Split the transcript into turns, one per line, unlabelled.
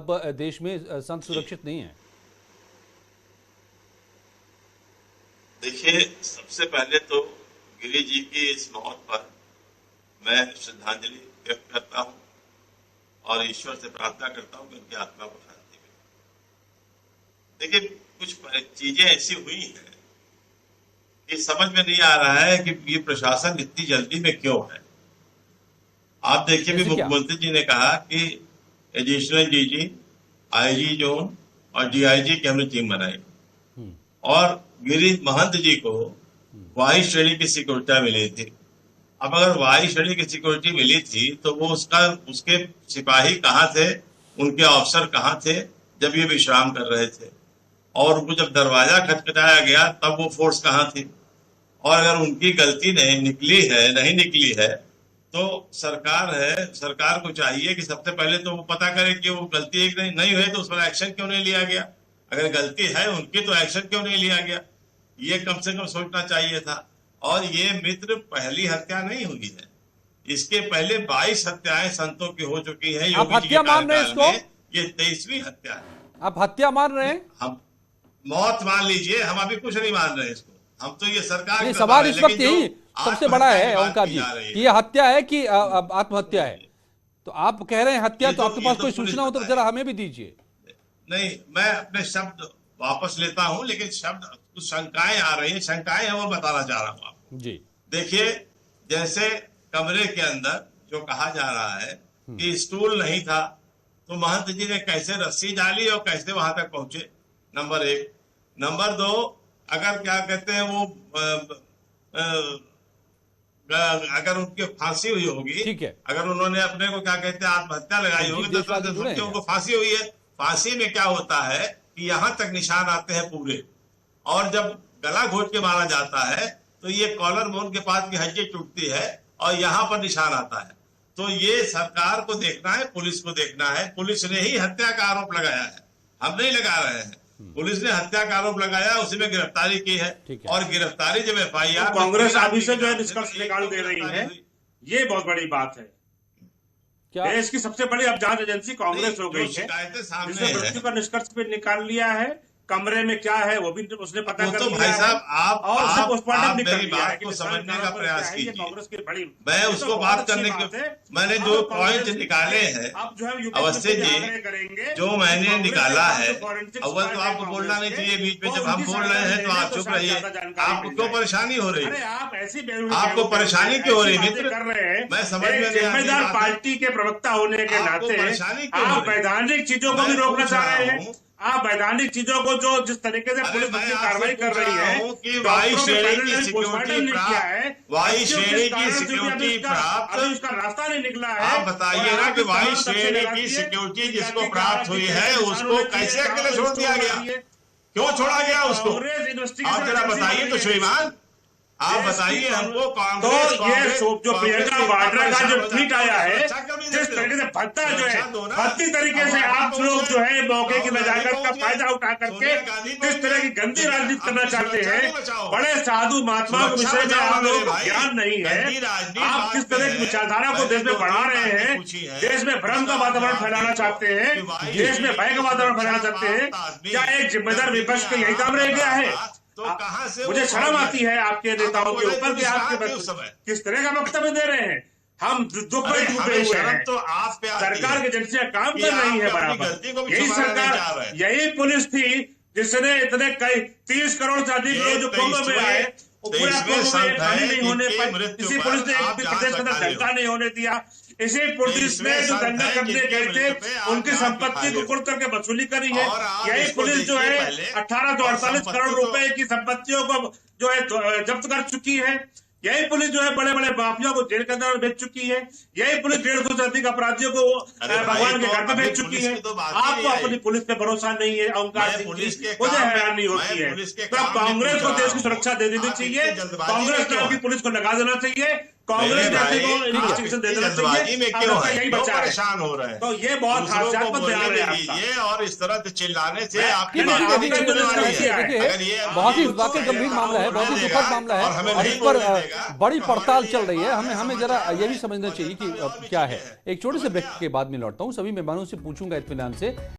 अब देश में संत सुरक्षित नहीं है?
देखिए, सबसे पहले तो गिरी जी की इस मौत पर मैं श्रद्धांजलि व्यक्त करता हूं और ईश्वर से प्रार्थना करता हूं कि उनकी आत्मा को शांति मिले। देखिए, कुछ चीजें ऐसी हुई हैं कि समझ में नहीं आ रहा है कि ये प्रशासन इतनी जल्दी में क्यों है। आप देखिए भी मुख्यमंत्री जी ने कहा कि एडिशनल डीजी, आईजी जोन और डीआईजी की हमने टीम बनाई और गिरी महंत जी को वाई श्रेणी की सिक्योरिटी मिली थी। अब अगर वाई श्रेणी की सिक्योरिटी मिली थी तो वो उसके सिपाही कहाँ थे, उनके ऑफिसर कहाँ थे जब ये विश्राम कर रहे थे, और उनको जब दरवाजा खटखटाया गया तब वो फोर्स कहाँ थी। और अगर उनकी गलती नहीं निकली है तो सरकार को चाहिए कि सबसे पहले तो वो पता करे कि वो गलती एक नहीं हुई तो उस पर एक्शन क्यों नहीं लिया गया। अगर गलती है उनकी तो एक्शन क्यों नहीं लिया गया, ये कम से कम सोचना चाहिए था। और ये मित्र पहली हत्या नहीं हुई है, इसके पहले 22 हत्याएं संतों की हो चुकी है।
आप हत्या मान रहे हैं इसको?
ये 23वीं हत्या है।
आप हत्या मान रहे हैं?
हम मौत मान लीजिए, हम अभी कुछ नहीं मान रहे इसको। हम तो ये सरकार
सवाल इस वक्त यही सबसे बड़ा है ओंकार जी कि ये हत्या है कि आत्महत्या है। तो आप कह रहे हैं हत्या, तो आपके पास कोई सूचना हो तो जरा हमें भी दीजिए।
नहीं, मैं अपने शब्द वापस लेता हूं, लेकिन कुछ शंकाएं आ रही हैं, शंकाएं हैं वो बताना चाह रहा हूं आपको
जी।
देखिए, जैसे कमरे के अंदर जो कहा जा रहा है कि स्टूल नहीं था, तो महंत जी ने कैसे रस्सी डाली और कैसे वहां तक पहुंचे, नंबर 1। नंबर 2, अगर क्या कहते हैं वो अगर उनकी फांसी हुई होगी,
ठीक है,
अगर उन्होंने अपने को क्या कहते हैं आत्महत्या लगाई होगी तो उनको फांसी हुई है। फांसी में क्या होता है कि यहां तक निशान आते हैं पूरे, और जब गला घोट के मारा जाता है तो ये कॉलर बोन के पास की हड्डी टूटती है और यहाँ पर निशान आता है। तो ये सरकार को देखना है, पुलिस को देखना है। पुलिस ने ही हत्या का आरोप लगाया है, हम नहीं लगा रहे हैं। पुलिस ने हत्या का आरोप लगाया, उसी में गिरफ्तारी की है और गिरफ्तारी जब FIR
कांग्रेस अभी से जो है निष्कर्ष निकाल दे रही है, ये बहुत बड़ी बात है। देश की सबसे बड़ी अब जांच एजेंसी कांग्रेस हो गई है, जिसने मृत्यु का निष्कर्ष भी निकाल लिया है। कमरे में क्या है वो भी उसने पता कर लिया।
भाई साहब, आप
पोस्टमार्टम
मेरी बात को समझने का प्रयास कीजिए।
कांग्रेस की बड़ी,
मैं उसको बात करने के मैंने जो पॉइंट निकाले हैं अवस्थी जी, जो मैंने निकाला है, अव्वल तो आपको बोलना नहीं चाहिए बीच में। जब हम बोल रहे हैं तो आप चुप रहिए। आपको क्यों परेशानी हो रही है?
आप ऐसी
आपको परेशानी क्यों हो रही है मित्र?
कर रहे हैं।
मैं समझ में
जिम्मेदार पार्टी के प्रवक्ता होने के नाते आप वैधानिक चीजों को भी रोकना चाह रहे हैं। आप वैधानिक चीजों को जो जिस तरीके से पुलिस कार्रवाई कर रही है कि
वाई श्रेणी की सिक्योरिटी प्राप्त, वाई श्रेणी की सिक्योरिटी प्राप्त,
अभी उसका रास्ता नहीं निकला है।
आप बताइए ना कि वाई श्रेणी की सिक्योरिटी जिसको प्राप्त हुई है उसको कैसे अकेले छोड़ दिया गया, क्यों छोड़ा गया उसको? आप जरा बताइए तो श्रीमान, आप बताइए हमको।
तो ये जो प्रियंका वाड्रा का जो ट्वीट आया है, जिस तरीके से भद्दा जो है भद्दी तरीके से आप लोग जो है मौके की नजाकत का फायदा उठा करके जिस तरह की गंदी राजनीति करना चाहते हैं, बड़े साधु महात्माओं के विषय में आप लोगों को ज्ञान नहीं है। आप किस तरह की विचारधारा को देश में बढ़ा रहे हैं, देश में भ्रम का वातावरण फैलाना चाहते हैं, देश में भय का वातावरण फैलाना चाहते हैं। क्या एक जिम्मेदार विपक्ष का यही काम रह गया है?
तो कहां से
मुझे शर्म आती है आपके नेताओं के ऊपर कि आपके किस तरह का वक्तव्य दे रहे हैं। हम दुख में डूबे हुए हैं।
तो आप
सरकार की एजेंसियां काम कर रही है बराबर। यही सरकार, यही पुलिस थी जिसने इतने कई 30 करोड़ से अधिक लोग जो कुंभ में आए, पूरा कुंभ में खाली नहीं होने पाए। इसी पुलिस ने एक भी प्रदेश के अंदर दंगा नहीं होने दिया। इसी पुलिस ने जो दंगा करने गए थे उनकी संपत्ति को कुर्द करके वसूली करी है। यही पुलिस जो है 1848 करोड़ रुपए की संपत्तियों को जो है जब्त कर चुकी है। यही पुलिस जो है बड़े बड़े माफिया को जेल के अंदर भेज चुकी है। यही पुलिस 150 से अधिक अपराधियों को भगवान के घर पे भेज चुकी है। आपको अपनी पुलिस पे भरोसा नहीं है ओंकार सिंह जी, मुझे हैरानी होती है। तो कांग्रेस को देश की सुरक्षा दे देनी चाहिए, कांग्रेस ने आपकी पुलिस को लगा देना चाहिए, कांग्रेस को इन्वेस्टिगेशन दे देना चाहिए। यही बचा है,
परेशान हो रहे हैं।
तो ये बहुत हास्यास्पद बयान है आपका।
और इस तरह से चिल्लाने से आपकी
बहुत ही वाकई गंभीर मामला है, बहुत ही दुखद मामला है और इस पर बड़ी पड़ताल चल रही है। हमें जरा ये भी समझना चाहिए कि क्या है। एक छोटे से ब्रेक के बाद में लौटता हूँ, सभी मेहमानों से पूछूंगा इत्मीनान से।